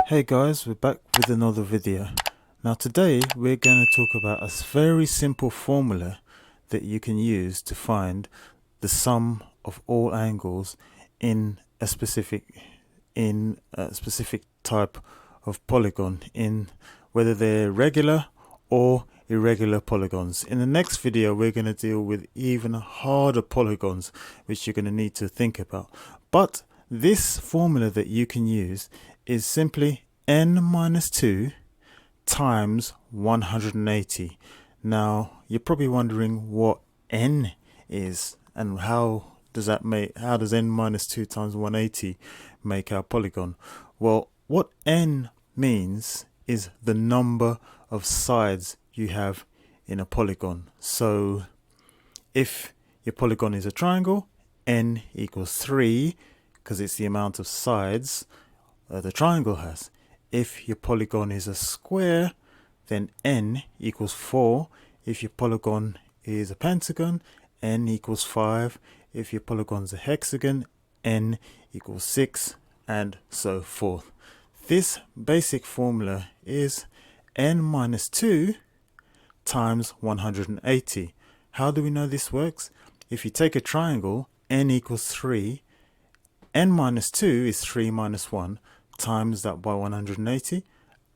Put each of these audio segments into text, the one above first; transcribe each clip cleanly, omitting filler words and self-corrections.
Hey guys, we're back with another video. Now today we're going to talk about a very simple formula that you can use to find the sum of all angles in a specific type of polygon, in whether they're regular or irregular polygons. In the next video we're going to deal with even harder polygons which you're going to need to think about. But this formula that you can use is simply n minus 2 times 180. Now you're probably wondering what n is and how does n minus 2 times 180 make our polygon. Well, what n means is the number of sides you have in a polygon. So if your polygon is a triangle, n equals 3 because it's the amount of sides the triangle has. If your polygon is a square, then n equals 4. If your polygon is a pentagon, n equals 5. If your polygon is a hexagon, n equals 6, and so forth. This basic formula is n minus 2 times 180. How do we know this works? If you take a triangle, n equals 3, n minus 2 is 3 minus 1, times that by 180,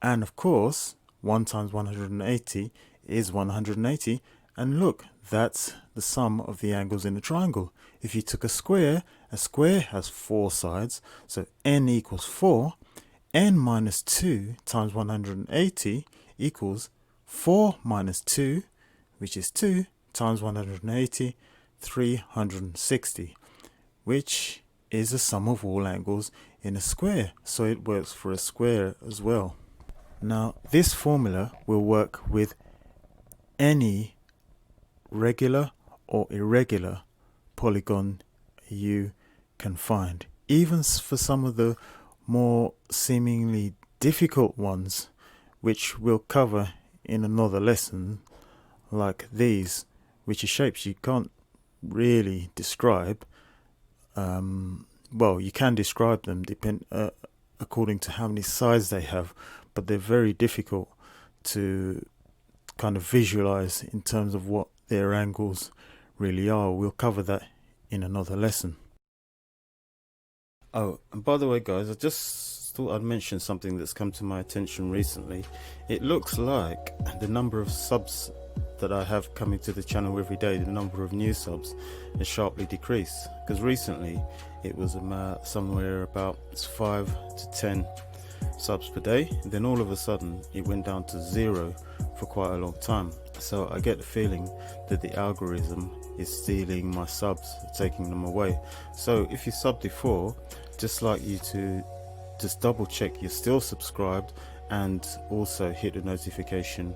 and of course 1 times 180 is 180, and look, that's the sum of the angles in a triangle. If you took a square has 4 sides, so n equals 4. N minus 2 times 180 equals 4 minus 2, which is 2, times 180, 360, which is the sum of all angles in a square, so it works for a square as well. Now this formula will work with any regular or irregular polygon you can find, even for some of the more seemingly difficult ones, which we'll cover in another lesson, like these, which are shapes you can't really describe. Well, you can describe them according to how many sides they have, but they're very difficult to kind of visualize in terms of what their angles really are. We'll cover that in another lesson. Oh, and by the way guys, I just thought I'd mention something that's come to my attention recently. It looks like the number of subs that I have coming to the channel every day, the number of new subs, has sharply decreased, because recently it was somewhere about 5 to 10 subs per day, and then all of a sudden it went down to 0 for quite a long time. So I get the feeling that the algorithm is stealing my subs, taking them away. So if you subbed before, just like you to just double check you're still subscribed, and also hit the notification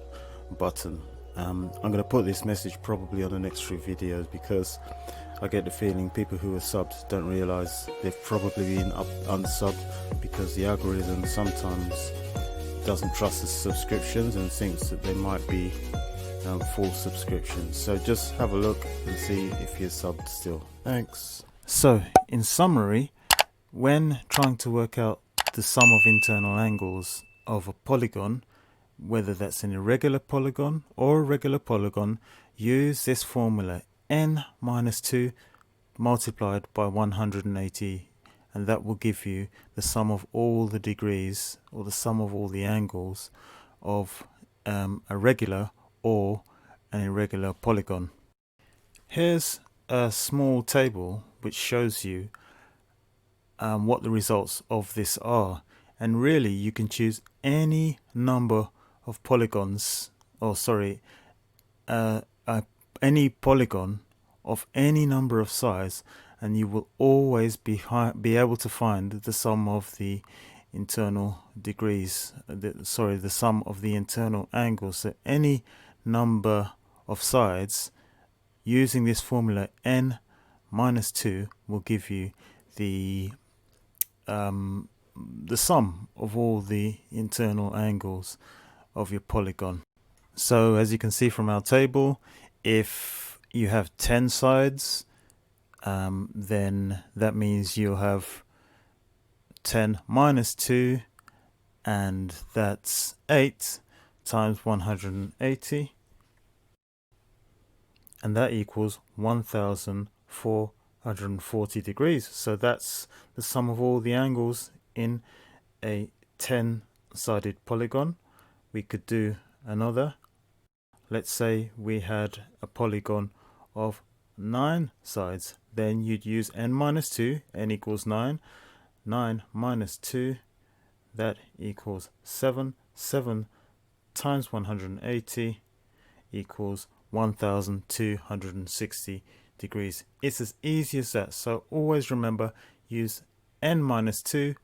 button. I'm going to put this message probably on the next 3 videos, because I get the feeling people who are subbed don't realize they've probably been unsubbed, because the algorithm sometimes doesn't trust the subscriptions and thinks that they might be full subscriptions. So just have a look and see if you're subbed still. Thanks. So in summary, when trying to work out the sum of internal angles of a polygon, whether that's an irregular polygon or a regular polygon, use this formula, n minus 2 multiplied by 180, and that will give you the sum of all the degrees, or the sum of all the angles of a regular or an irregular polygon. Here's a small table which shows you what the results of this are, and really you can choose any number of polygons, any polygon of any number of sides, and you will always be able to find the sum of the internal degrees, the sum of the internal angles. So any number of sides, using this formula n minus 2 will give you the sum of all the internal angles of your polygon. So as you can see from our table, if you have 10 sides, then that means you'll have 10 minus 2 and that's 8 times 180, and that equals 1440 degrees. So that's the sum of all the angles in a 10-sided polygon. We could do another. Let's say we had a polygon of 9 sides. Then you'd use n minus 2, n equals 9. 9 minus 2, that equals 7. 7 times 180 equals 1260 degrees. It's as easy as that. So always remember, use n minus 2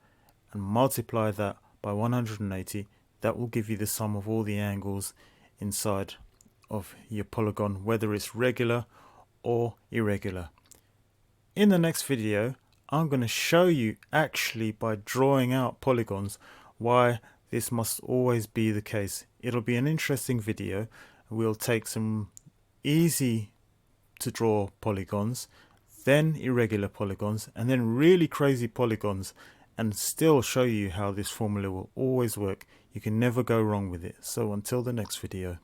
and multiply that by 180. That will give you the sum of all the angles inside of your polygon, whether it's regular or irregular. In the next video, I'm going to show you actually by drawing out polygons why this must always be the case. It'll be an interesting video. We'll take some easy to draw polygons, then irregular polygons, and then really crazy polygons, and still show you how this formula will always work. You can never go wrong with it. So until the next video.